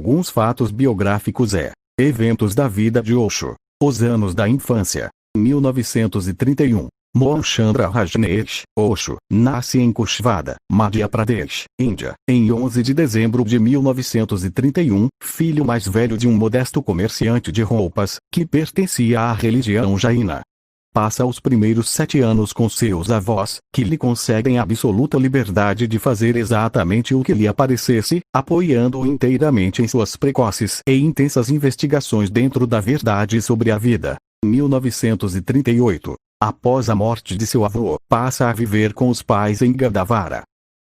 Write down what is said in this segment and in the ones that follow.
alguns fatos biográficos eventos da vida de Osho. Os anos da infância. 1931. Mohan Chandra Rajneesh, Osho, nasce em Kushvada, Madhya Pradesh, Índia, em 11 de dezembro de 1931, filho mais velho de um modesto comerciante de roupas, que pertencia à religião Jaina. Passa os primeiros 7 anos com seus avós, que lhe concedem absoluta liberdade de fazer exatamente o que lhe aparecesse, apoiando-o inteiramente em suas precoces e intensas investigações dentro da verdade sobre a vida. 1938. Após a morte de seu avô, passa a viver com os pais em Gandavara.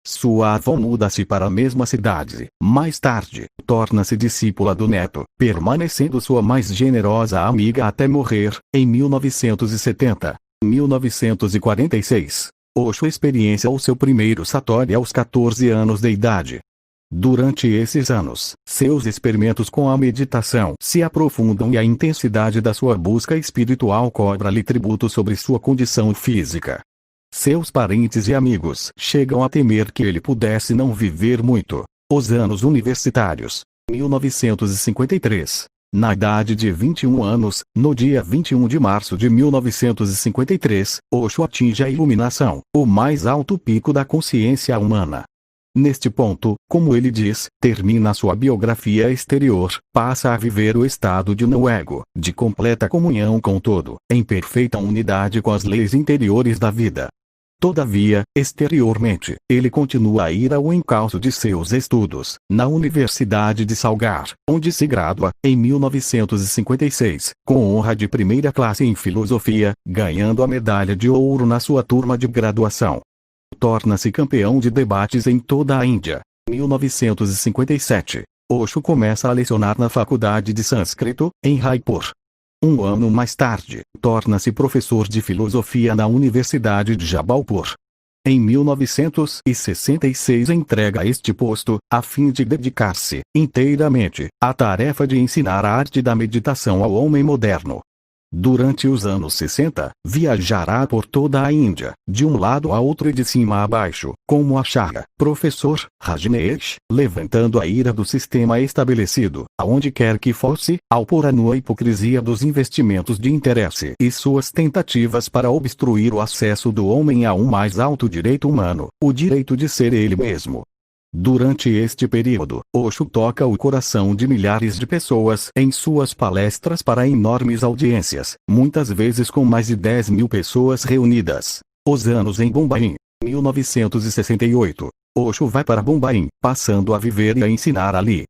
Sua avó muda-se para a mesma cidade. Mais tarde, torna-se discípula do neto, permanecendo sua mais generosa amiga até morrer, em 1970. 1946. Osho experiencia o seu primeiro satori aos 14 anos de idade. Durante esses anos, seus experimentos com a meditação se aprofundam e a intensidade da sua busca espiritual cobra-lhe tributo sobre sua condição física. Seus parentes e amigos chegam a temer que ele pudesse não viver muito. Os anos universitários. 1953. Na idade de 21 anos, no dia 21 de março de 1953, Osho atinge a iluminação, o mais alto pico da consciência humana. Neste ponto, como ele diz, termina sua biografia exterior, passa a viver o estado de não-ego, de completa comunhão com o todo, em perfeita unidade com as leis interiores da vida. Todavia, exteriormente, ele continua a ir ao encalço de seus estudos, na Universidade de Salgar, onde se gradua, em 1956, com honra de primeira classe em filosofia, ganhando a medalha de ouro na sua turma de graduação. Torna-se campeão de debates em toda a Índia. 1957. Osho começa a lecionar na Faculdade de Sânscrito, em Raipur. Um ano mais tarde, torna-se professor de filosofia na Universidade de Jabalpur. Em 1966 entrega este posto, a fim de dedicar-se, inteiramente, à tarefa de ensinar a arte da meditação ao homem moderno. Durante os anos 60, viajará por toda a Índia, de um lado a outro e de cima a baixo, como Acharya, professor, Rajneesh, levantando a ira do sistema estabelecido, aonde quer que fosse, ao pôr a nu a hipocrisia dos investimentos de interesse e suas tentativas para obstruir o acesso do homem a um mais alto direito humano, o direito de ser ele mesmo. Durante este período, Osho toca o coração de milhares de pessoas em suas palestras para enormes audiências, muitas vezes com mais de 10.000 pessoas reunidas. Os anos em Bombaim. 1968. Osho vai para Bombaim, passando a viver e a ensinar ali.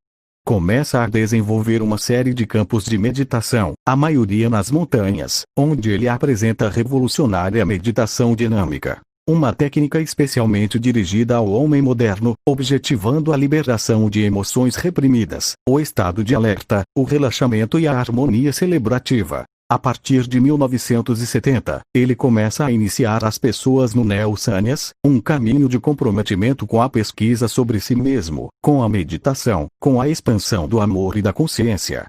Começa a desenvolver uma série de campos de meditação, a maioria nas montanhas, onde ele apresenta a revolucionária meditação dinâmica. Uma técnica especialmente dirigida ao homem moderno, objetivando a liberação de emoções reprimidas, o estado de alerta, o relaxamento e a harmonia celebrativa. A partir de 1970, ele começa a iniciar as pessoas no Neo-Sannyas, um caminho de comprometimento com a pesquisa sobre si mesmo, com a meditação, com a expansão do amor e da consciência.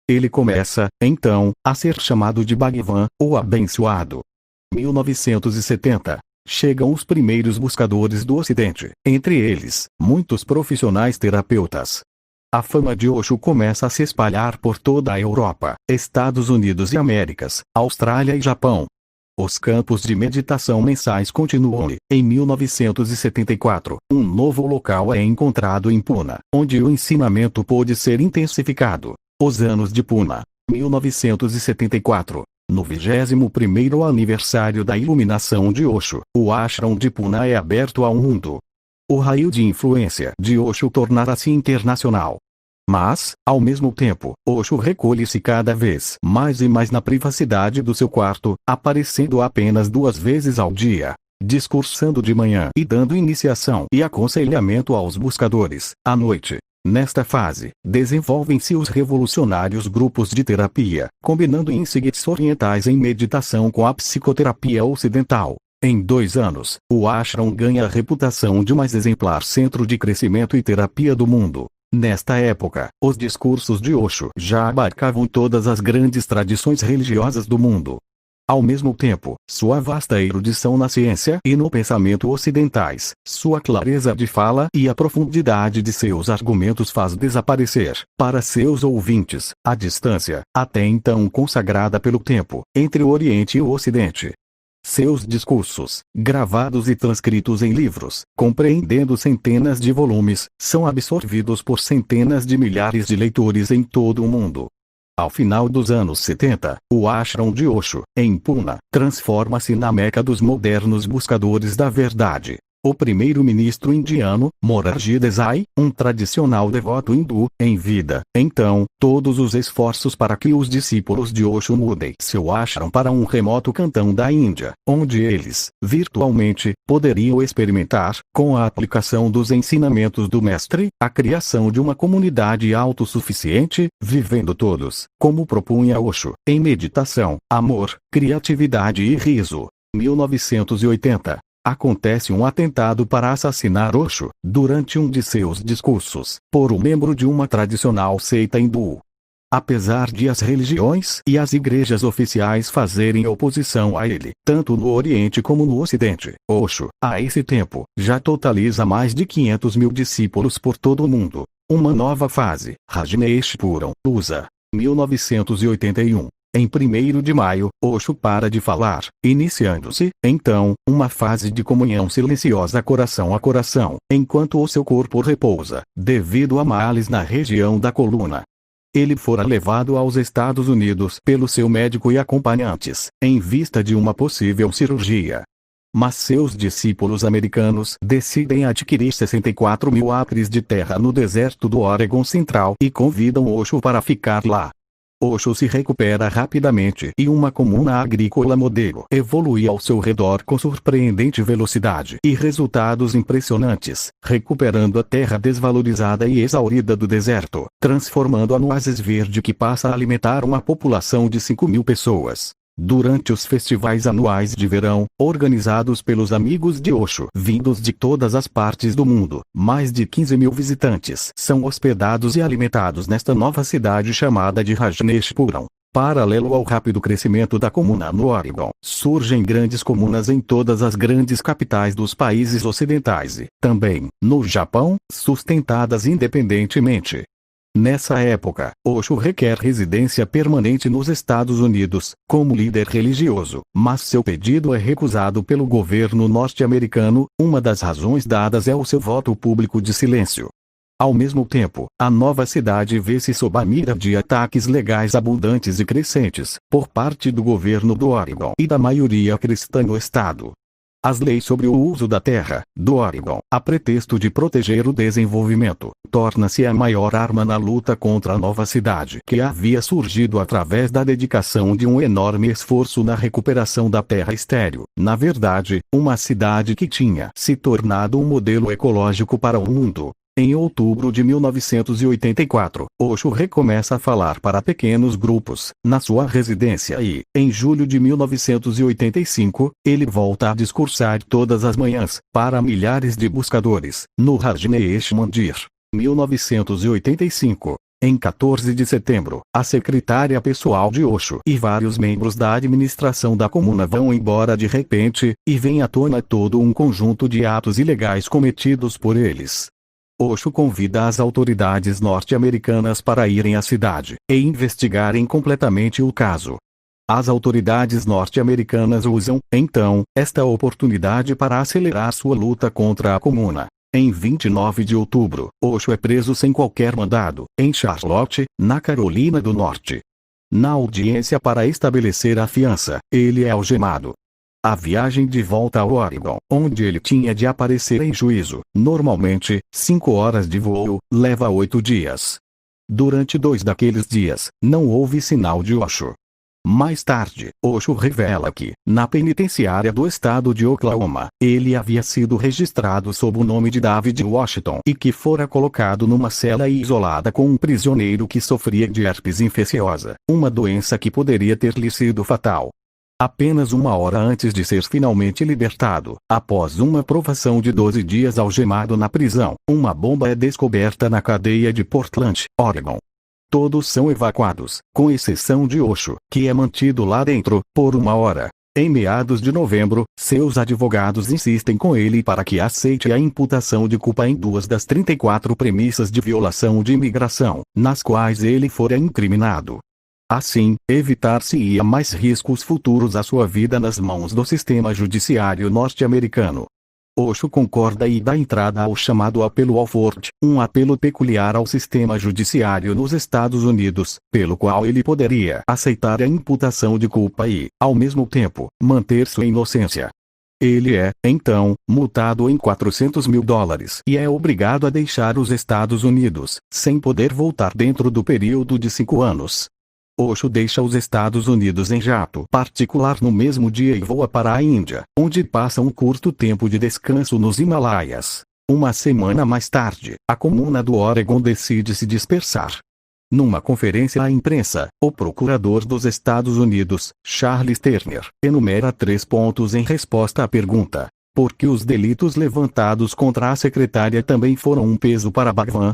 Ele começa, então, a ser chamado de Bhagavan, o abençoado. 1970. Chegam os primeiros buscadores do Ocidente, entre eles, muitos profissionais terapeutas. A fama de Osho começa a se espalhar por toda a Europa, Estados Unidos e Américas, Austrália e Japão. Os campos de meditação mensais continuam e, em 1974, um novo local é encontrado em Pune, onde o ensinamento pôde ser intensificado. Os anos de Pune. 1974. No 21º aniversário da iluminação de Osho, o ashram de Pune é aberto ao mundo. O raio de influência de Osho tornará-se internacional. Mas, ao mesmo tempo, Osho recolhe-se cada vez mais e mais na privacidade do seu quarto, aparecendo apenas 2 vezes ao dia, discursando de manhã e dando iniciação e aconselhamento aos buscadores, à noite. Nesta fase, desenvolvem-se os revolucionários grupos de terapia, combinando insights orientais em meditação com a psicoterapia ocidental. Em 2 anos, o ashram ganha a reputação de mais exemplar centro de crescimento e terapia do mundo. Nesta época, os discursos de Osho já abarcavam todas as grandes tradições religiosas do mundo. Ao mesmo tempo, sua vasta erudição na ciência e no pensamento ocidentais, sua clareza de fala e a profundidade de seus argumentos faz desaparecer, para seus ouvintes, a distância, até então consagrada pelo tempo, entre o Oriente e o Ocidente. Seus discursos, gravados e transcritos em livros, compreendendo centenas de volumes, são absorvidos por centenas de milhares de leitores em todo o mundo. Ao final dos anos 70, o ashram de Osho, em Pune, transforma-se na meca dos modernos buscadores da verdade. O primeiro-ministro indiano, Morarji Desai, um tradicional devoto hindu, em vida, então, todos os esforços para que os discípulos de Osho mudem seu ashram para um remoto cantão da Índia, onde eles, virtualmente, poderiam experimentar, com a aplicação dos ensinamentos do mestre, a criação de uma comunidade autossuficiente, vivendo todos, como propunha Osho, em meditação, amor, criatividade e riso. 1980. Acontece um atentado para assassinar Osho, durante um de seus discursos, por um membro de uma tradicional seita hindu. Apesar de as religiões e as igrejas oficiais fazerem oposição a ele, tanto no Oriente como no Ocidente, Osho, a esse tempo, já totaliza mais de 500 mil discípulos por todo o mundo. Uma nova fase, Rajneeshpuram, USA. 1981. Em 1º de maio, Osho para de falar, iniciando-se, então, uma fase de comunhão silenciosa coração a coração, enquanto o seu corpo repousa, devido a males na região da coluna. Ele fora levado aos Estados Unidos pelo seu médico e acompanhantes, em vista de uma possível cirurgia. Mas seus discípulos americanos decidem adquirir 64 mil acres de terra no deserto do Oregon Central e convidam Osho para ficar lá. Osho se recupera rapidamente e uma comuna agrícola modelo evolui ao seu redor com surpreendente velocidade e resultados impressionantes, recuperando a terra desvalorizada e exaurida do deserto, transformando-a no oásis verde que passa a alimentar uma população de 5 mil pessoas. Durante os festivais anuais de verão, organizados pelos amigos de Osho vindos de todas as partes do mundo, mais de 15 mil visitantes são hospedados e alimentados nesta nova cidade chamada de Rajneeshpuram. Paralelo ao rápido crescimento da comuna no Oregon, surgem grandes comunas em todas as grandes capitais dos países ocidentais e, também, no Japão, sustentadas independentemente. Nessa época, Osho requer residência permanente nos Estados Unidos, como líder religioso, mas seu pedido é recusado pelo governo norte-americano. Uma das razões dadas é o seu voto público de silêncio. Ao mesmo tempo, a nova cidade vê-se sob a mira de ataques legais abundantes e crescentes, por parte do governo do Oregon e da maioria cristã no estado. As leis sobre o uso da terra, do Oregon, a pretexto de proteger o desenvolvimento, torna-se a maior arma na luta contra a nova cidade que havia surgido através da dedicação de um enorme esforço na recuperação da terra estéril. Na verdade, uma cidade que tinha se tornado um modelo ecológico para o mundo. Em outubro de 1984, Osho recomeça a falar para pequenos grupos, na sua residência e, em julho de 1985, ele volta a discursar todas as manhãs, para milhares de buscadores, no Rajneesh Mandir. 1985. Em 14 de setembro, a secretária pessoal de Osho e vários membros da administração da comuna vão embora de repente, e vem à tona todo um conjunto de atos ilegais cometidos por eles. Osho convida as autoridades norte-americanas para irem à cidade e investigarem completamente o caso. As autoridades norte-americanas usam, então, esta oportunidade para acelerar sua luta contra a comuna. Em 29 de outubro, Osho é preso sem qualquer mandado, em Charlotte, na Carolina do Norte. Na audiência para estabelecer a fiança, ele é algemado. A viagem de volta ao Oregon, onde ele tinha de aparecer em juízo, normalmente, 5 horas de voo, leva 8 dias. Durante 2 daqueles dias, não houve sinal de Osho. Mais tarde, Osho revela que, na penitenciária do estado de Oklahoma, ele havia sido registrado sob o nome de David Washington e que fora colocado numa cela isolada com um prisioneiro que sofria de herpes infecciosa, uma doença que poderia ter lhe sido fatal. Apenas 1 hora antes de ser finalmente libertado, após uma provação de 12 dias algemado na prisão, uma bomba é descoberta na cadeia de Portland, Oregon. Todos são evacuados, com exceção de Osho, que é mantido lá dentro, por 1 hora. Em meados de novembro, seus advogados insistem com ele para que aceite a imputação de culpa em 2 das 34 premissas de violação de imigração, nas quais ele fora incriminado. Assim, evitar-se-ia mais riscos futuros à sua vida nas mãos do sistema judiciário norte-americano. Osho concorda e dá entrada ao chamado apelo Alford, um apelo peculiar ao sistema judiciário nos Estados Unidos, pelo qual ele poderia aceitar a imputação de culpa e, ao mesmo tempo, manter sua inocência. Ele é, então, multado em $400.000 e é obrigado a deixar os Estados Unidos, sem poder voltar dentro do período de 5 anos. Osho deixa os Estados Unidos em jato particular no mesmo dia e voa para a Índia, onde passa um curto tempo de descanso nos Himalaias. 1 semana mais tarde, a comuna do Oregon decide se dispersar. Numa conferência à imprensa, o procurador dos Estados Unidos, Charles Turner, enumera 3 pontos em resposta à pergunta: por que os delitos levantados contra a secretária também foram um peso para Bhagwan?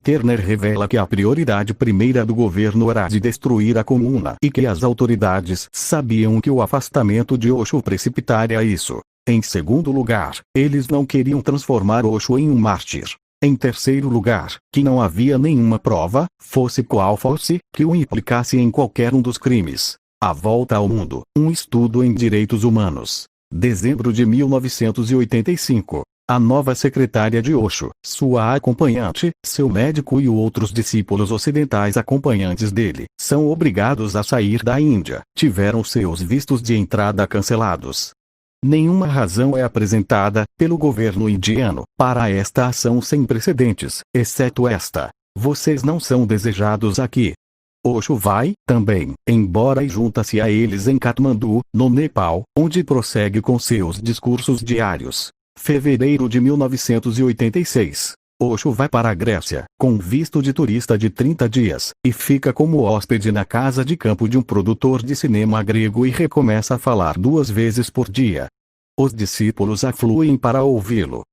Turner revela que a prioridade primeira do governo era de destruir a comuna e que as autoridades sabiam que o afastamento de Osho precipitaria isso. Em segundo lugar, eles não queriam transformar Osho em um mártir. Em terceiro lugar, que não havia nenhuma prova, fosse qual fosse, que o implicasse em qualquer um dos crimes. A Volta ao Mundo, um estudo em direitos humanos. Dezembro de 1985. A nova secretária de Osho, sua acompanhante, seu médico e outros discípulos ocidentais acompanhantes dele, são obrigados a sair da Índia, tiveram seus vistos de entrada cancelados. Nenhuma razão é apresentada, pelo governo indiano, para esta ação sem precedentes, exceto esta: vocês não são desejados aqui. Osho vai, também, embora e junta-se a eles em Katmandu, no Nepal, onde prossegue com seus discursos diários. Fevereiro de 1986. Osho vai para a Grécia, com visto de turista de 30 dias, e fica como hóspede na casa de campo de um produtor de cinema grego e recomeça a falar 2 vezes por dia. Os discípulos afluem para ouvi-lo.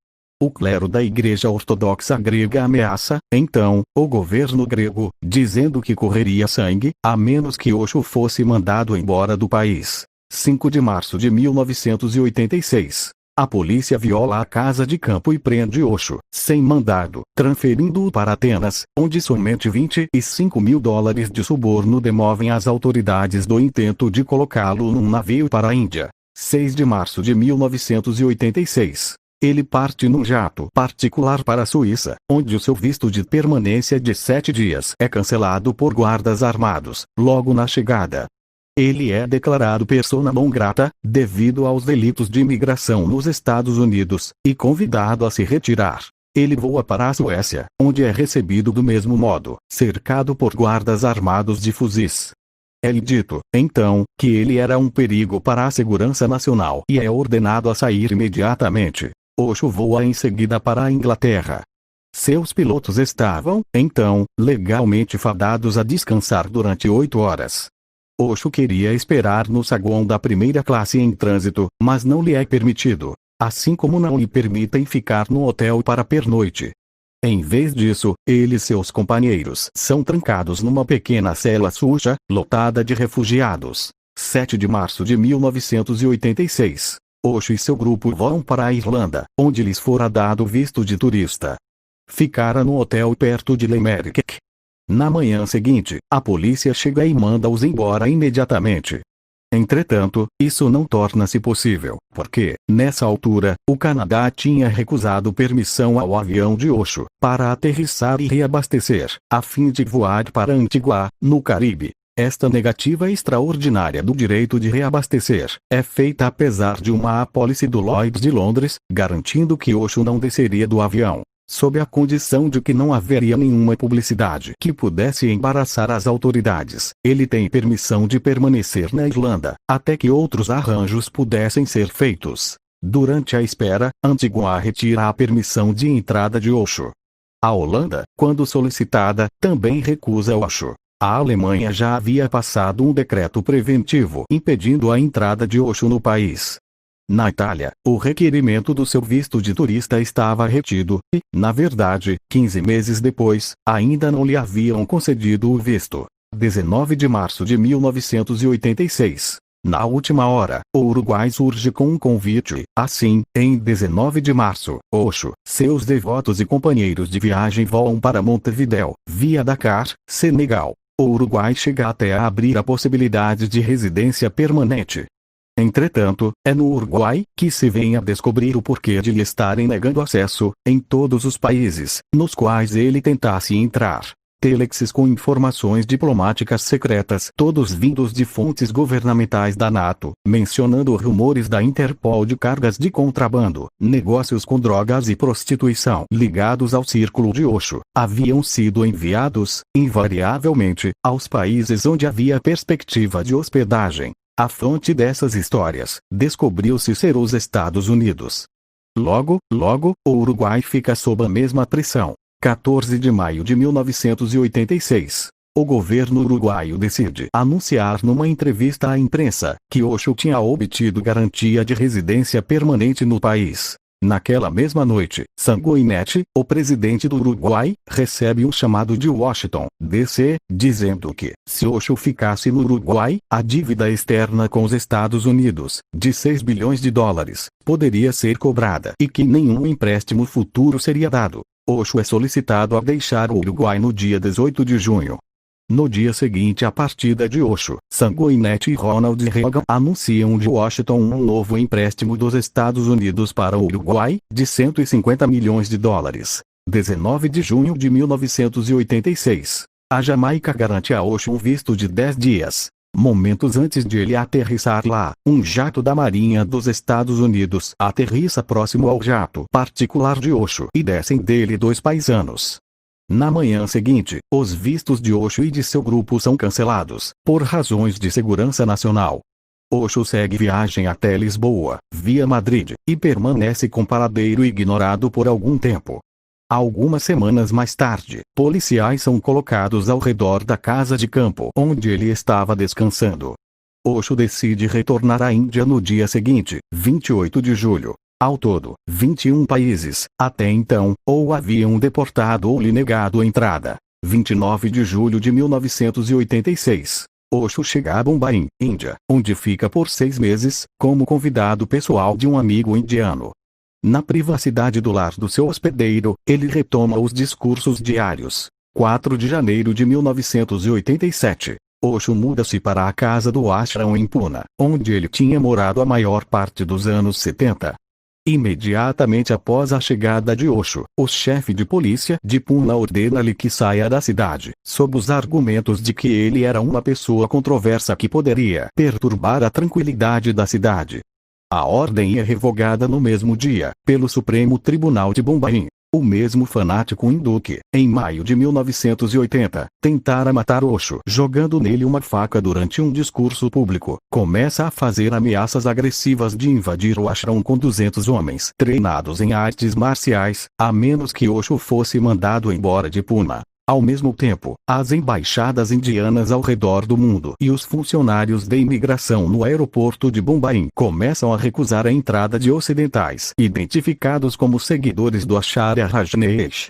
O clero da Igreja Ortodoxa grega ameaça, então, o governo grego, dizendo que correria sangue, a menos que Osho fosse mandado embora do país. 5 de março de 1986. A polícia viola a casa de campo e prende Osho, sem mandado, transferindo-o para Atenas, onde somente $25.000 de suborno demovem as autoridades do intento de colocá-lo num navio para a Índia. 6 de março de 1986. Ele parte num jato particular para a Suíça, onde o seu visto de permanência de 7 dias é cancelado por guardas armados, logo na chegada. Ele é declarado persona non grata, devido aos delitos de imigração nos Estados Unidos, e convidado a se retirar. Ele voa para a Suécia, onde é recebido do mesmo modo, cercado por guardas armados de fuzis. É-lhe dito, então, que ele era um perigo para a segurança nacional e é ordenado a sair imediatamente. Osho voa em seguida para a Inglaterra. Seus pilotos estavam, então, legalmente fadados a descansar durante 8 horas. Osho queria esperar no saguão da primeira classe em trânsito, mas não lhe é permitido, assim como não lhe permitem ficar no hotel para pernoite. Em vez disso, ele e seus companheiros são trancados numa pequena cela suja, lotada de refugiados. 7 de março de 1986. Osho e seu grupo vão para a Irlanda, onde lhes fora dado visto de turista. Ficara no hotel perto de Limerick. Na manhã seguinte, a polícia chega e manda-os embora imediatamente. Entretanto, isso não torna-se possível, porque, nessa altura, o Canadá tinha recusado permissão ao avião de Osho para aterrissar e reabastecer, a fim de voar para Antigua, no Caribe. Esta negativa extraordinária do direito de reabastecer é feita apesar de uma apólice do Lloyd's de Londres, garantindo que Osho não desceria do avião, sob a condição de que não haveria nenhuma publicidade que pudesse embaraçar as autoridades. Ele tem permissão de permanecer na Irlanda, até que outros arranjos pudessem ser feitos. Durante a espera, Antigua retira a permissão de entrada de Osho. A Holanda, quando solicitada, também recusa Osho. A Alemanha já havia passado um decreto preventivo impedindo a entrada de Osho no país. Na Itália, o requerimento do seu visto de turista estava retido, e, na verdade, 15 meses depois, ainda não lhe haviam concedido o visto. 19 de março de 1986. Na última hora, o Uruguai surge com um convite. Assim, em 19 de março, Osho, seus devotos e companheiros de viagem voam para Montevidéu, via Dakar, Senegal. O Uruguai chega até a abrir a possibilidade de residência permanente. Entretanto, é no Uruguai que se vem a descobrir o porquê de lhe estarem negando acesso, em todos os países, nos quais ele tentasse entrar. Telexes com informações diplomáticas secretas, todos vindos de fontes governamentais da NATO, mencionando rumores da Interpol de cargas de contrabando, negócios com drogas e prostituição ligados ao círculo de Osho, haviam sido enviados, invariavelmente, aos países onde havia perspectiva de hospedagem. A fonte dessas histórias descobriu-se ser os Estados Unidos. Logo, o Uruguai fica sob a mesma pressão. 14 de maio de 1986. O governo uruguaio decide anunciar numa entrevista à imprensa que Osho tinha obtido garantia de residência permanente no país. Naquela mesma noite, Sanguinetti, o presidente do Uruguai, recebe um chamado de Washington, D.C., dizendo que, se Osho ficasse no Uruguai, a dívida externa com os Estados Unidos, de 6 bilhões de dólares, poderia ser cobrada e que nenhum empréstimo futuro seria dado. Osho é solicitado a deixar o Uruguai no dia 18 de junho. No dia seguinte à partida de Osho, Sanguinetti e Ronald Reagan anunciam de Washington um novo empréstimo dos Estados Unidos para o Uruguai, de 150 milhões de dólares. 19 de junho de 1986. A Jamaica garante a Osho um visto de 10 dias. Momentos antes de ele aterrissar lá, um jato da Marinha dos Estados Unidos aterrissa próximo ao jato particular de Osho e descem dele 2 paisanos. Na manhã seguinte, os vistos de Osho e de seu grupo são cancelados, por razões de segurança nacional. Osho segue viagem até Lisboa, via Madrid, e permanece com paradeiro ignorado por algum tempo. Algumas semanas mais tarde, policiais são colocados ao redor da casa de campo onde ele estava descansando. Osho decide retornar à Índia no dia seguinte, 28 de julho. Ao todo, 21 países, até então, ou haviam deportado ou lhe negado entrada. 29 de julho de 1986. Osho chega a Bombaim, Índia, onde fica por 6 meses, como convidado pessoal de um amigo indiano. Na privacidade do lar do seu hospedeiro, ele retoma os discursos diários. 4 de janeiro de 1987. Osho muda-se para a casa do ashram em Pune, onde ele tinha morado a maior parte dos anos 70. Imediatamente após a chegada de Osho, o chefe de polícia de Pune ordena-lhe que saia da cidade, sob os argumentos de que ele era uma pessoa controversa que poderia perturbar a tranquilidade da cidade. A ordem é revogada no mesmo dia, pelo Supremo Tribunal de Bombaim. O mesmo fanático hindu que, em maio de 1980, tentara matar Osho jogando nele uma faca durante um discurso público, começa a fazer ameaças agressivas de invadir o ashram com 200 homens treinados em artes marciais, a menos que Osho fosse mandado embora de Pune. Ao mesmo tempo, as embaixadas indianas ao redor do mundo e os funcionários de imigração no aeroporto de Bombaim começam a recusar a entrada de ocidentais identificados como seguidores do Acharya Rajneesh.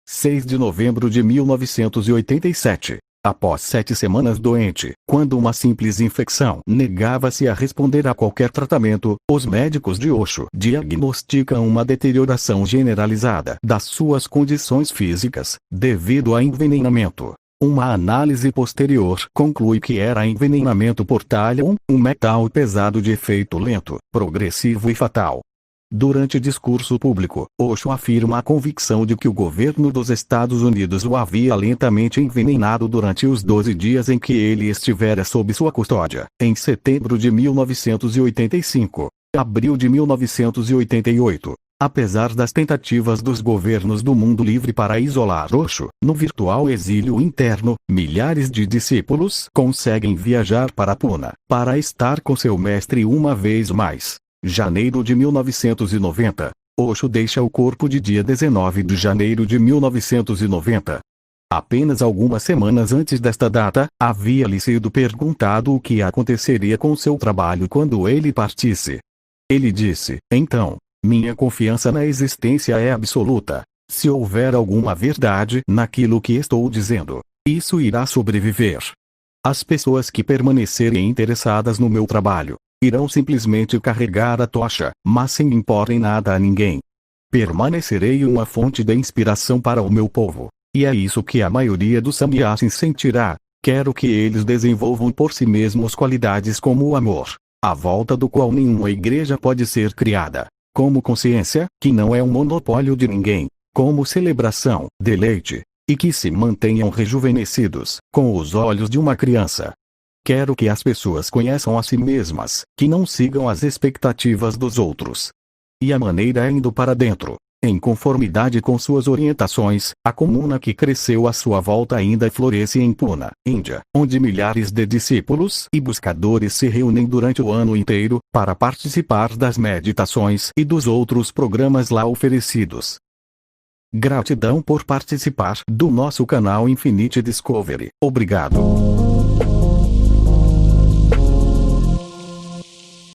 6 de novembro de 1987. Após 7 semanas doente, quando uma simples infecção negava-se a responder a qualquer tratamento, os médicos de Osho diagnosticam uma deterioração generalizada das suas condições físicas, devido a envenenamento. Uma análise posterior conclui que era envenenamento por talium, um metal pesado de efeito lento, progressivo e fatal. Durante discurso público, Osho afirma a convicção de que o governo dos Estados Unidos o havia lentamente envenenado durante os 12 dias em que ele estivera sob sua custódia, em setembro de 1985, abril de 1988. Apesar das tentativas dos governos do mundo livre para isolar Osho, no virtual exílio interno, milhares de discípulos conseguem viajar para Pune, para estar com seu mestre uma vez mais. Janeiro de 1990. Osho deixa o corpo de dia 19 de janeiro de 1990. Apenas algumas semanas antes desta data, havia-lhe sido perguntado o que aconteceria com seu trabalho quando ele partisse. Ele disse: então, minha confiança na existência é absoluta. Se houver alguma verdade naquilo que estou dizendo, isso irá sobreviver. As pessoas que permanecerem interessadas no meu trabalho, irão simplesmente carregar a tocha, mas sem imporem nada a ninguém. Permanecerei uma fonte de inspiração para o meu povo, e é isso que a maioria dos sannyasis sentirá. Quero que eles desenvolvam por si mesmos qualidades como o amor, à volta do qual nenhuma igreja pode ser criada, como consciência, que não é um monopólio de ninguém, como celebração, deleite, e que se mantenham rejuvenescidos, com os olhos de uma criança. Quero que as pessoas conheçam a si mesmas, que não sigam as expectativas dos outros. E a maneira é indo para dentro. Em conformidade com suas orientações, a comuna que cresceu à sua volta ainda floresce em Pune, Índia, onde milhares de discípulos e buscadores se reúnem durante o ano inteiro, para participar das meditações e dos outros programas lá oferecidos. Gratidão por participar do nosso canal Infinite Discovery. Obrigado.